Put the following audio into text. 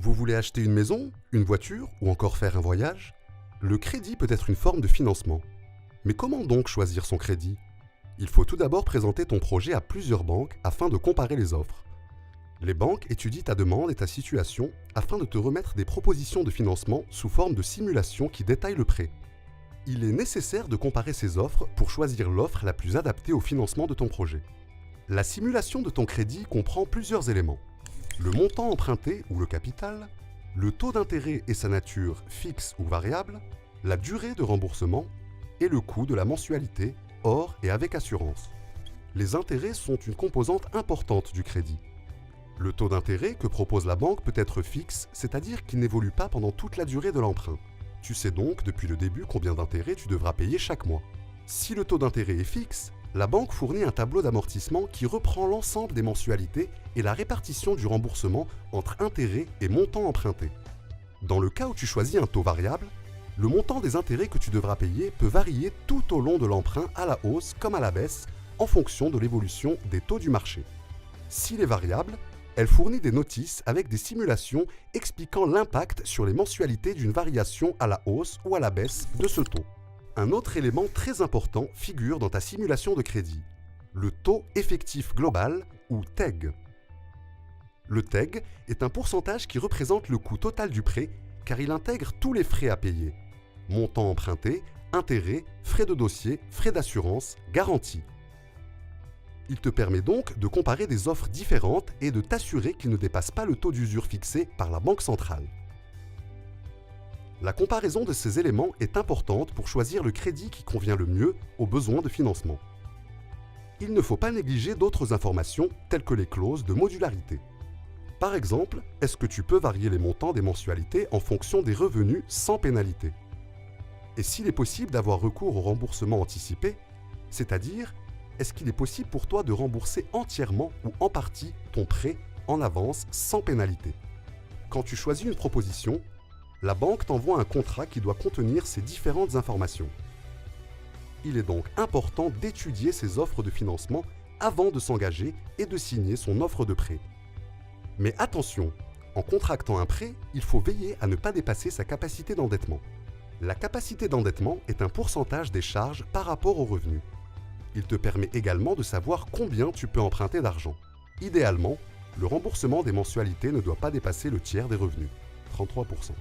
Vous voulez acheter une maison, une voiture ou encore faire un voyage? Le crédit peut être une forme de financement. Mais comment donc choisir son crédit? Il faut tout d'abord présenter ton projet à plusieurs banques afin de comparer les offres. Les banques étudient ta demande et ta situation afin de te remettre des propositions de financement sous forme de simulation qui détaillent le prêt. Il est nécessaire de comparer ces offres pour choisir l'offre la plus adaptée au financement de ton projet. La simulation de ton crédit comprend plusieurs éléments. Le montant emprunté ou le capital, le taux d'intérêt et sa nature fixe ou variable, la durée de remboursement et le coût de la mensualité, hors et avec assurance. Les intérêts sont une composante importante du crédit. Le taux d'intérêt que propose la banque peut être fixe, c'est-à-dire qu'il n'évolue pas pendant toute la durée de l'emprunt. Tu sais donc depuis le début combien d'intérêts tu devras payer chaque mois. Si le taux d'intérêt est fixe, la banque fournit un tableau d'amortissement qui reprend l'ensemble des mensualités et la répartition du remboursement entre intérêts et montant emprunté. Dans le cas où tu choisis un taux variable, le montant des intérêts que tu devras payer peut varier tout au long de l'emprunt à la hausse comme à la baisse en fonction de l'évolution des taux du marché. S'il est variable, elle fournit des notices avec des simulations expliquant l'impact sur les mensualités d'une variation à la hausse ou à la baisse de ce taux. Un autre élément très important figure dans ta simulation de crédit, le taux effectif global ou TEG. Le TEG est un pourcentage qui représente le coût total du prêt car il intègre tous les frais à payer, montant emprunté, intérêts, frais de dossier, frais d'assurance, garantie. Il te permet donc de comparer des offres différentes et de t'assurer qu'il ne dépasse pas le taux d'usure fixé par la Banque centrale. La comparaison de ces éléments est importante pour choisir le crédit qui convient le mieux aux besoins de financement. Il ne faut pas négliger d'autres informations telles que les clauses de modularité. Par exemple, est-ce que tu peux varier les montants des mensualités en fonction des revenus sans pénalité? Et s'il est possible d'avoir recours au remboursement anticipé, c'est-à-dire, est-ce qu'il est possible pour toi de rembourser entièrement ou en partie ton prêt en avance sans pénalité? Quand tu choisis une proposition, la banque t'envoie un contrat qui doit contenir ces différentes informations. Il est donc important d'étudier ces offres de financement avant de s'engager et de signer son offre de prêt. Mais attention, en contractant un prêt, il faut veiller à ne pas dépasser sa capacité d'endettement. La capacité d'endettement est un pourcentage des charges par rapport aux revenus. Il te permet également de savoir combien tu peux emprunter d'argent. Idéalement, le remboursement des mensualités ne doit pas dépasser le tiers des revenus, 33%.